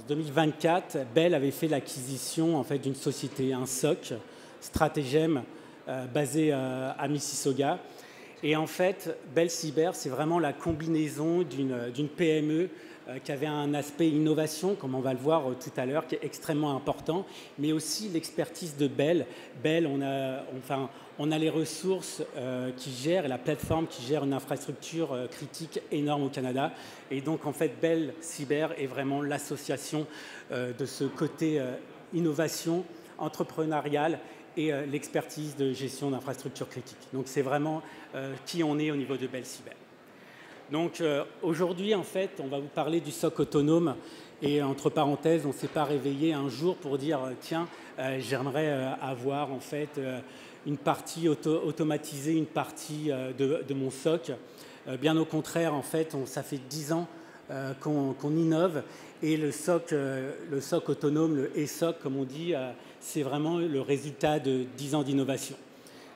2024, Bell avait fait l'acquisition en fait, d'une société, un SOC, Stratégem, basé à Mississauga. Et en fait, Bell Cyber, c'est vraiment la combinaison d'une PME qui avait un aspect innovation, comme on va le voir tout à l'heure, qui est extrêmement important, mais aussi l'expertise de Bell. Bell, on a les ressources qui gèrent, la plateforme qui gère une infrastructure critique énorme au Canada. Et donc, en fait, Bell Cyber est vraiment l'association de ce côté innovation entrepreneuriale et l'expertise de gestion d'infrastructures critiques. Donc, c'est vraiment qui on est au niveau de Bell Cyber. Donc aujourd'hui, en fait, on va vous parler du SOC autonome. Et entre parenthèses, on ne s'est pas réveillé un jour pour dire tiens, j'aimerais avoir en fait une partie automatisée, une partie de mon SOC. Bien au contraire, en fait, ça fait 10 ans qu'on innove. Et le SOC autonome, le ESOC, comme on dit, c'est vraiment le résultat de 10 ans d'innovation.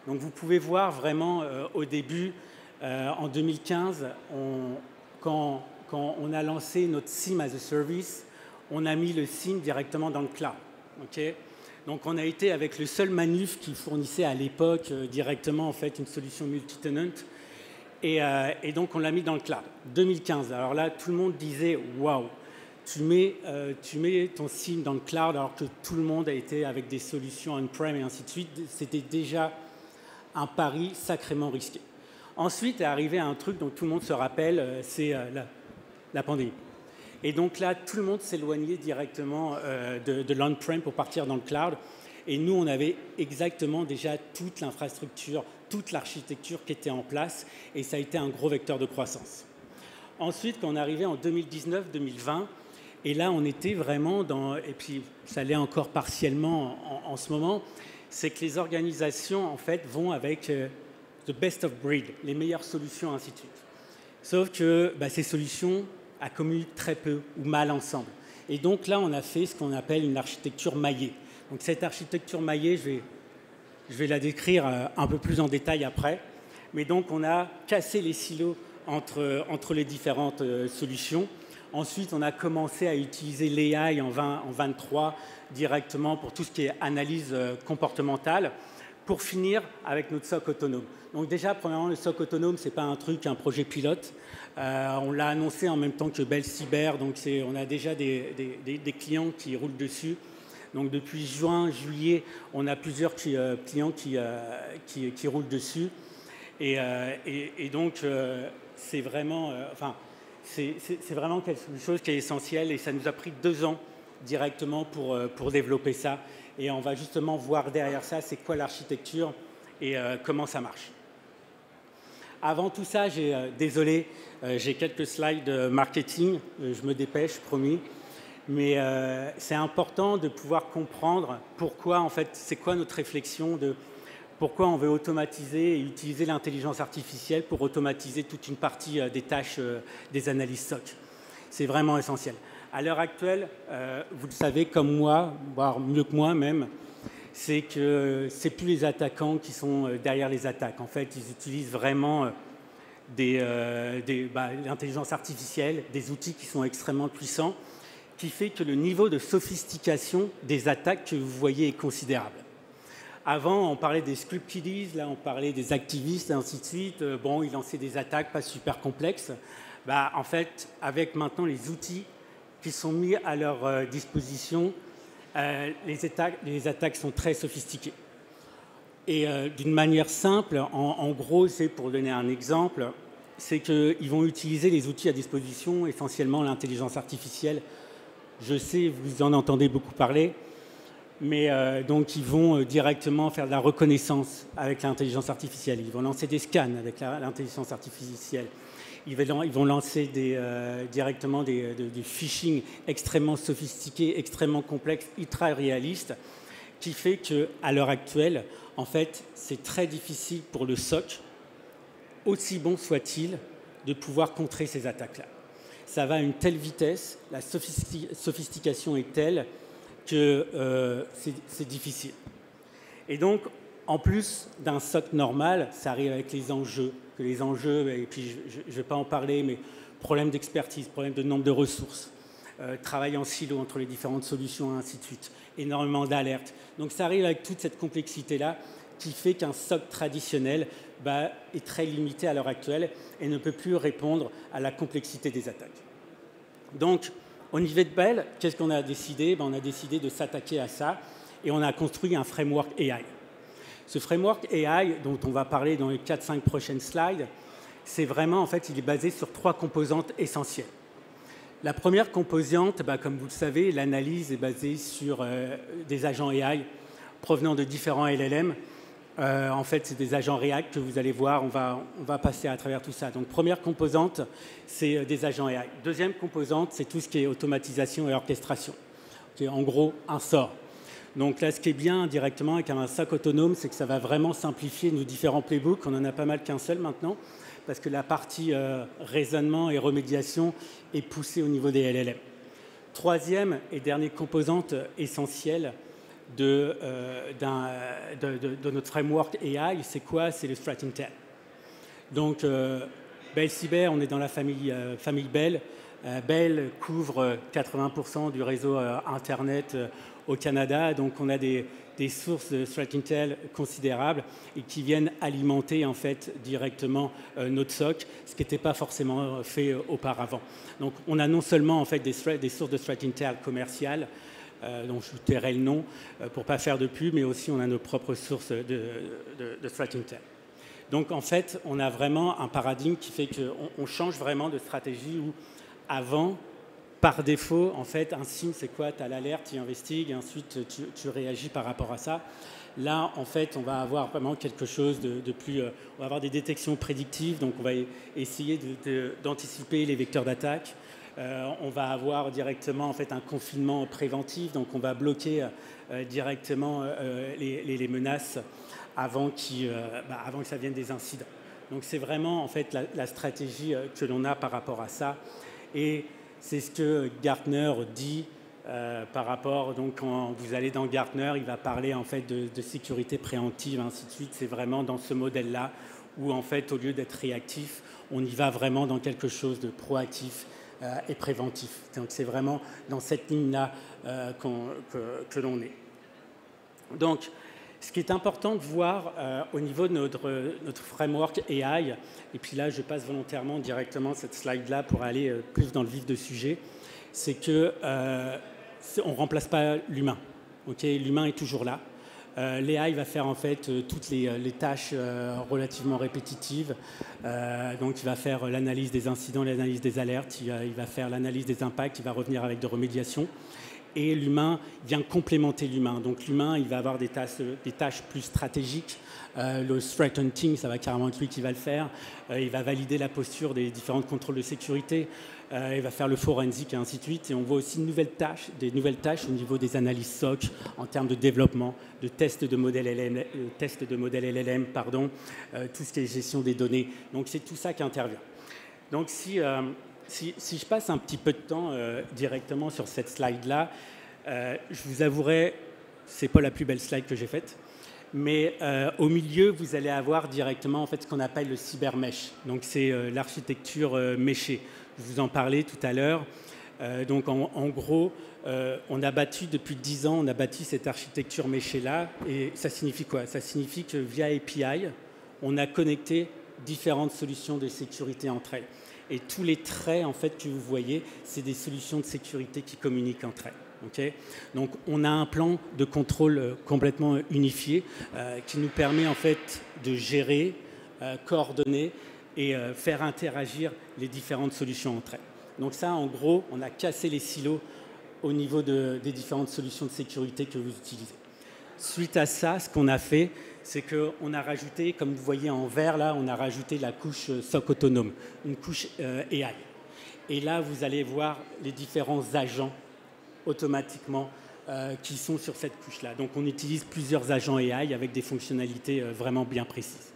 Donc vous pouvez voir vraiment au début, en 2015, quand on a lancé notre SIEM as a Service, on a mis le SIEM directement dans le cloud. Okay, donc on a été avec le seul manuf qui fournissait à l'époque directement en fait, une solution multi-tenant. Et donc on l'a mis dans le cloud. 2015, alors là tout le monde disait « Waouh, tu mets ton SIEM dans le cloud alors que tout le monde a été avec des solutions on-prem et ainsi de suite. » C'était déjà un pari sacrément risqué. Ensuite est arrivé un truc dont tout le monde se rappelle, c'est la pandémie. Et donc là, tout le monde s'éloignait directement de l'on-prem pour partir dans le cloud. Et nous, on avait exactement déjà toute l'infrastructure, toute l'architecture qui était en place. Et ça a été un gros vecteur de croissance. Ensuite, quand on est arrivé en 2019-2020, et là, on était vraiment dans... Et puis, ça l'est encore partiellement en ce moment, c'est que les organisations, en fait, vont avec... the best of breed, les meilleures solutions, ainsi de suite. Sauf que ces solutions communiquent très peu ou mal ensemble. Et donc là, on a fait ce qu'on appelle une architecture maillée. Donc cette architecture maillée, je vais la décrire un peu plus en détail après. Mais donc, on a cassé les silos entre les différentes solutions. Ensuite, on a commencé à utiliser l'AI en 23 directement pour tout ce qui est analyse comportementale, pour finir avec notre SOC autonome. Donc déjà, premièrement, le SOC autonome, ce n'est pas un projet pilote. On l'a annoncé en même temps que Bell Cyber, donc on a déjà des clients qui roulent dessus. Donc depuis juin, juillet, on a plusieurs clients qui roulent dessus. Et donc, c'est vraiment, c'est vraiment quelque chose qui est essentiel et ça nous a pris 2 ans directement pour développer ça. Et on va justement voir derrière ça, c'est quoi l'architecture et comment ça marche. Avant tout ça, désolé, j'ai quelques slides marketing, je me dépêche, promis. Mais c'est important de pouvoir comprendre pourquoi, en fait, c'est quoi notre réflexion de pourquoi on veut automatiser et utiliser l'intelligence artificielle pour automatiser toute une partie des tâches des analystes SOC. C'est vraiment essentiel. À l'heure actuelle, vous le savez comme moi, voire mieux que moi même, c'est que ce n'est plus les attaquants qui sont derrière les attaques. En fait, ils utilisent vraiment l'intelligence artificielle, des outils qui sont extrêmement puissants, qui fait que le niveau de sophistication des attaques que vous voyez est considérable. Avant, on parlait des script kiddies, là on parlait des activistes et ainsi de suite. Bon, ils lançaient des attaques pas super complexes. En fait, avec maintenant les outils qui sont mis à leur disposition, les attaques sont très sophistiquées. Et d'une manière simple, en gros, c'est pour donner un exemple, c'est qu'ils vont utiliser les outils à disposition, essentiellement l'intelligence artificielle. Je sais, vous en entendez beaucoup parler, mais donc ils vont directement faire de la reconnaissance avec l'intelligence artificielle. Ils vont lancer des scans avec l'intelligence artificielle. Ils vont lancer directement du phishing extrêmement sophistiqué, extrêmement complexe, ultra réaliste, qui fait qu'à l'heure actuelle, en fait, c'est très difficile pour le SOC, aussi bon soit-il, de pouvoir contrer ces attaques-là. Ça va à une telle vitesse, la sophistication est telle que c'est difficile. Et donc, en plus d'un SOC normal, ça arrive avec les enjeux, et puis je ne vais pas en parler, mais problème d'expertise, problème de nombre de ressources, travail en silo entre les différentes solutions, et ainsi de suite. Énormément d'alertes. Donc ça arrive avec toute cette complexité-là qui fait qu'un SOC traditionnel est très limité à l'heure actuelle et ne peut plus répondre à la complexité des attaques. Donc, au niveau de Bell, qu'est-ce qu'on a décidé? On a décidé de s'attaquer à ça et on a construit un framework AI. Ce framework AI, dont on va parler dans les 4-5 prochaines slides, c'est vraiment, en fait, il est basé sur 3 composantes essentielles. La première composante, comme vous le savez, l'analyse est basée sur des agents AI provenant de différents LLM. En fait, c'est des agents React que vous allez voir, on va passer à travers tout ça. Donc, première composante, c'est des agents AI. Deuxième composante, c'est tout ce qui est automatisation et orchestration. Okay, en gros, un SOR. Donc là, ce qui est bien directement avec un SOC autonome, c'est que ça va vraiment simplifier nos différents playbooks. On en a pas mal qu'un seul maintenant, parce que la partie raisonnement et remédiation est poussée au niveau des LLM. Troisième et dernière composante essentielle de notre framework AI, c'est quoi? C'est le threat intel. Donc, Bell Cyber, on est dans la famille Bell. Bell couvre 80% du réseau Internet au Canada. Donc, on a des sources de threat intel considérables et qui viennent alimenter en fait directement notre SOC, ce qui n'était pas forcément fait auparavant. Donc, on a non seulement en fait des sources de threat intel commerciales, dont je vous tairai le nom pour ne pas faire de pub, mais aussi on a nos propres sources de threat intel. Donc, en fait, on a vraiment un paradigme qui fait qu'on change vraiment de stratégie où avant, par défaut, en fait, un signe, c'est quoi? Tu as l'alerte, tu investigues, et ensuite tu réagis par rapport à ça. Là, en fait, on va avoir vraiment quelque chose de plus... on va avoir des détections prédictives, donc on va essayer d'anticiper les vecteurs d'attaque. On va avoir directement en fait, un confinement préventif, donc on va bloquer directement les menaces avant que ça vienne des incidents. Donc c'est vraiment en fait, la stratégie que l'on a par rapport à ça. Et c'est ce que Gartner dit par rapport, donc quand vous allez dans Gartner, il va parler en fait de sécurité préemptive, ainsi de suite. C'est vraiment dans ce modèle-là où en fait, au lieu d'être réactif, on y va vraiment dans quelque chose de proactif et préventif. Donc c'est vraiment dans cette ligne-là que l'on est. Donc, ce qui est important de voir au niveau de notre framework AI, et puis là je passe volontairement directement cette slide-là pour aller plus dans le vif du sujet, c'est qu'on ne remplace pas l'humain. Okay, l'humain est toujours là. L'AI va faire en fait toutes les tâches relativement répétitives. Donc il va faire l'analyse des incidents, l'analyse des alertes, il va faire l'analyse des impacts, il va revenir avec des remédiations. Et l'humain vient complémenter l'humain. Donc l'humain, il va avoir des tâches plus stratégiques. Le threat hunting, ça va carrément être lui qui va le faire. Il va valider la posture des différents contrôles de sécurité. Il va faire le forensique et ainsi de suite. Et on voit aussi des nouvelles tâches au niveau des analyses SOC en termes de développement, de tests de modèles LLM, tout ce qui est gestion des données. Donc c'est tout ça qui intervient. Donc si je passe un petit peu de temps directement sur cette slide-là, je vous avouerai, ce n'est pas la plus belle slide que j'ai faite, mais au milieu, vous allez avoir directement en fait, ce qu'on appelle le cybermesh. Donc c'est l'architecture méchée. Je vous en parlais tout à l'heure. Donc en gros, on a bâti depuis 10 ans, on a bâti cette architecture méchée-là. Et ça signifie quoi? Ça signifie que via API, on a connecté différentes solutions de sécurité entre elles. Et tous les traits en fait, que vous voyez, c'est des solutions de sécurité qui communiquent entre elles. Okay, donc, on a un plan de contrôle complètement unifié qui nous permet en fait de gérer, coordonner et faire interagir les différentes solutions entre elles. Donc ça, en gros, on a cassé les silos au niveau des différentes solutions de sécurité que vous utilisez. Suite à ça, ce qu'on a fait, c'est qu'on a rajouté, comme vous voyez en vert là, on a rajouté la couche SOC autonome, une couche AI. Et là, vous allez voir les différents agents automatiquement qui sont sur cette couche-là. Donc, on utilise plusieurs agents AI avec des fonctionnalités vraiment bien précises.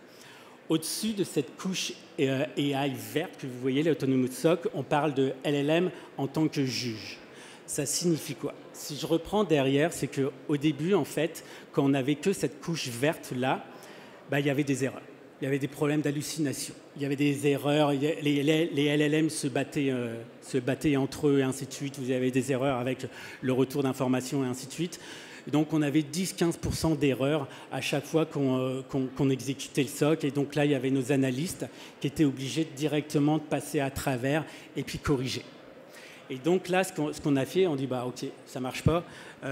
Au-dessus de cette couche AI verte que vous voyez, l'Autonomous SOC, on parle de LLM en tant que juge. Ça signifie quoi? Si je reprends derrière, c'est qu'au début, en fait, quand on n'avait que cette couche verte-là, il y avait des erreurs. il y avait des problèmes d'hallucination, il y avait des erreurs, les LLM se battaient entre eux et ainsi de suite, vous avez des erreurs avec le retour d'informations et ainsi de suite. Donc on avait 10-15% d'erreurs à chaque fois qu'on exécutait le SOC. Et donc là, il y avait nos analystes qui étaient obligés directement de passer à travers et puis corriger. Et donc là, ce qu'on a fait, on dit, bah ok, ça marche pas.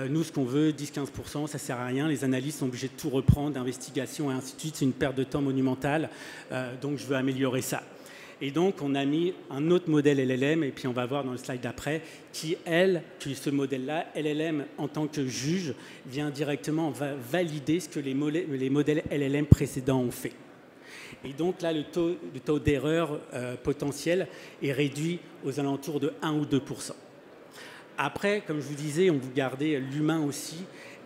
Nous, ce qu'on veut, 10-15%, ça sert à rien. Les analystes sont obligés de tout reprendre, d'investigation et ainsi de suite. C'est une perte de temps monumentale. Donc je veux améliorer ça. Et donc, on a mis un autre modèle LLM, et puis on va voir dans le slide d'après, qui ce modèle-là, LLM, en tant que juge, vient directement valider ce que les modèles LLM précédents ont fait. Et donc là, le taux d'erreur potentiel est réduit aux alentours de 1 ou 2%. Après, comme je vous disais, on vous gardait l'humain aussi,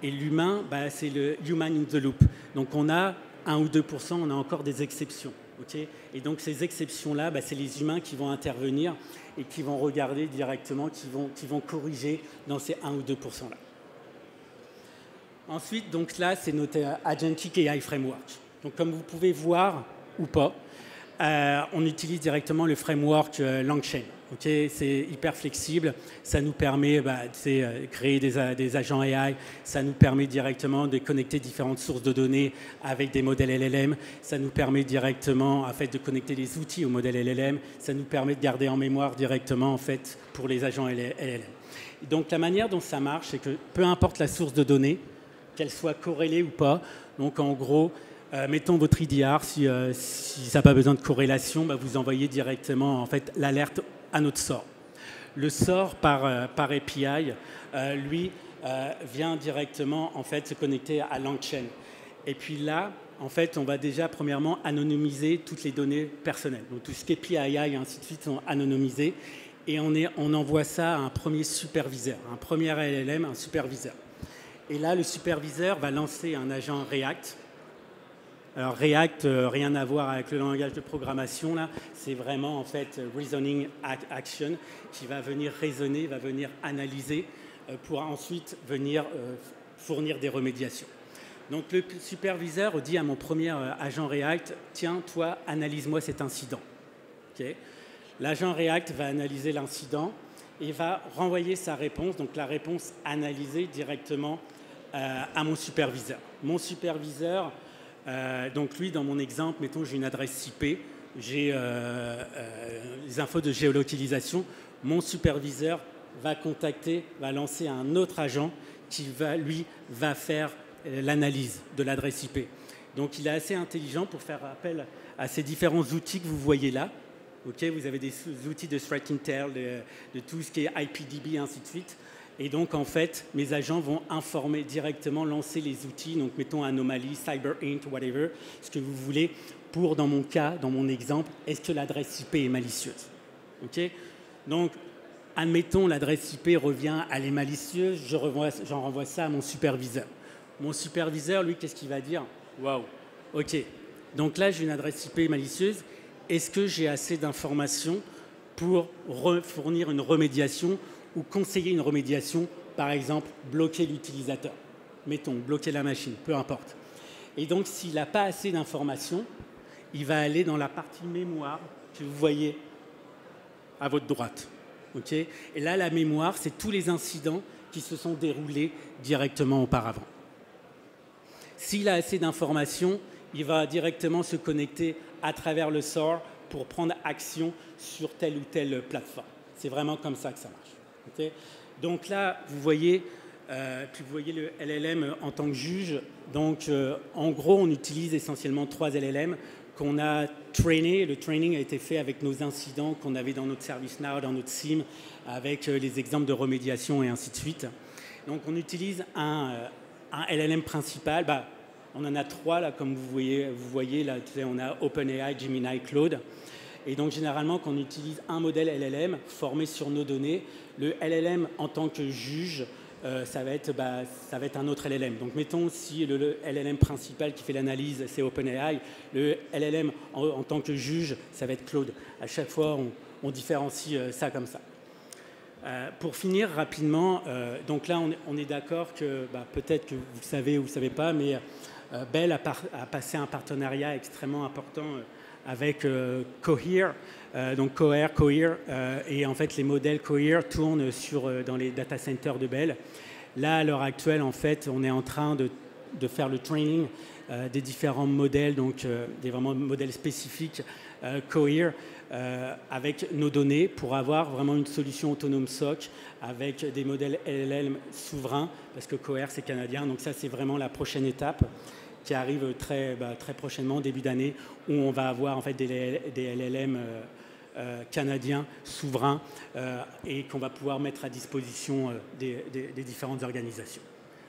et l'humain, bah, c'est le human in the loop. Donc on a 1 ou 2%, on a encore des exceptions. Okay, et donc ces exceptions-là, bah, c'est les humains qui vont intervenir et qui vont regarder directement, qui vont corriger dans ces 1 ou 2%-là. Ensuite, donc là, c'est notre Agentic AI Framework. Donc comme vous pouvez voir, ou pas, on utilise directement le framework LangChain. Okay, c'est hyper flexible, ça nous permet de créer des agents AI, ça nous permet directement de connecter différentes sources de données avec des modèles LLM, ça nous permet directement en fait, de connecter les outils aux modèles LLM, ça nous permet de garder en mémoire directement en fait, pour les agents LLM. Donc la manière dont ça marche, c'est que peu importe la source de données, qu'elle soit corrélée ou pas, donc en gros, mettons votre IDR, si ça n'a pas besoin de corrélation, bah, vous envoyez directement en fait, l'alerte à notre SOR. Le SOR par API, lui, vient directement en fait, se connecter à LangChain. Et puis là, en fait, on va déjà premièrement anonymiser toutes les données personnelles. Donc tout ce qui est PII et ainsi de suite sont anonymisés. Et on envoie ça à un premier superviseur, un premier LLM, un superviseur. Et là, le superviseur va lancer un agent React. Alors React, rien à voir avec le langage de programmation, là, c'est vraiment en fait Reasoning Action qui va venir raisonner, va venir analyser pour ensuite venir fournir des remédiations. Donc le superviseur dit à mon premier agent React, tiens, toi, analyse-moi cet incident. Okay. L'agent React va analyser l'incident et va renvoyer sa réponse, donc la réponse analysée directement à mon superviseur. Mon superviseur, donc lui, dans mon exemple, mettons, j'ai une adresse IP, j'ai les infos de géolocalisation. Mon superviseur va lancer un autre agent qui, va faire l'analyse de l'adresse IP. Donc, il est assez intelligent pour faire appel à ces différents outils que vous voyez là. Okay, vous avez des outils de threat intel, de tout ce qui est IPDB, et ainsi de suite. Et donc, en fait, mes agents vont informer directement, lancer les outils, donc mettons Anomaly, CyberInt, whatever, ce que vous voulez, pour, dans mon cas, dans mon exemple, est-ce que l'adresse IP est malicieuse? Okay. Donc, admettons, l'adresse IP revient, elle est malicieuse, j'en renvoie ça à mon superviseur. Mon superviseur, lui, qu'est-ce qu'il va dire? Waouh, ok. Donc là, j'ai une adresse IP malicieuse. Est-ce que j'ai assez d'informations pour fournir une remédiation ou conseiller une remédiation, par exemple, bloquer l'utilisateur. Mettons, bloquer la machine, peu importe. Et donc, s'il n'a pas assez d'informations, il va aller dans la partie mémoire que vous voyez à votre droite. Okay. Et là, la mémoire, c'est tous les incidents qui se sont déroulés directement auparavant. S'il a assez d'informations, il va directement se connecter à travers le SOR pour prendre action sur telle ou telle plateforme. C'est vraiment comme ça que ça marche. Okay. Donc là, vous voyez le LLM en tant que juge. Donc, en gros, on utilise essentiellement 3 LLM qu'on a traînés. Le training a été fait avec nos incidents qu'on avait dans notre ServiceNow, dans notre SIEM, avec les exemples de remédiation et ainsi de suite. Donc, on utilise un LLM principal. On en a 3, là, comme vous voyez là, on a OpenAI, Gemini, Claude. Et donc, généralement, quand on utilise un modèle LLM formé sur nos données, le LLM en tant que juge, ça va être un autre LLM. Donc, mettons si le LLM principal qui fait l'analyse, c'est OpenAI, le LLM en tant que juge, ça va être Claude. À chaque fois, on différencie ça comme ça. Pour finir rapidement, donc là, on est d'accord que peut-être que vous savez ou vous ne savez pas, mais Bell a passé un partenariat extrêmement important avec Cohere, donc Cohere, et en fait les modèles Cohere tournent dans les data centers de Bell. Là, à l'heure actuelle, en fait, on est en train de faire le training des différents modèles, donc des vraiment modèles spécifiques Cohere, avec nos données pour avoir vraiment une solution autonome SOC avec des modèles LLM souverains, parce que Cohere c'est canadien, donc ça c'est vraiment la prochaine étape qui arrive très prochainement, début d'année, où on va avoir en fait des LLM canadiens souverains et qu'on va pouvoir mettre à disposition des différentes organisations.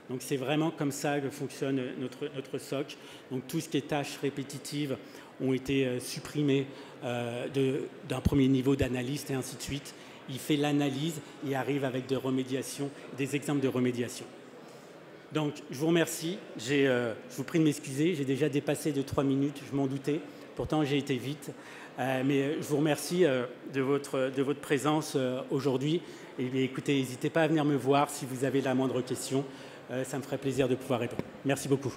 Donc c'est vraiment comme ça que fonctionne notre SOC. Donc tout ce qui est tâches répétitives ont été supprimées d'un premier niveau d'analyste et ainsi de suite. Il fait l'analyse et arrive avec des exemples de remédiation. Donc je vous remercie. Je vous prie de m'excuser. J'ai déjà dépassé de 3 minutes, je m'en doutais. Pourtant j'ai été vite. Mais je vous remercie de votre présence aujourd'hui. Et écoutez, n'hésitez pas à venir me voir si vous avez la moindre question. Ça me ferait plaisir de pouvoir répondre. Merci beaucoup.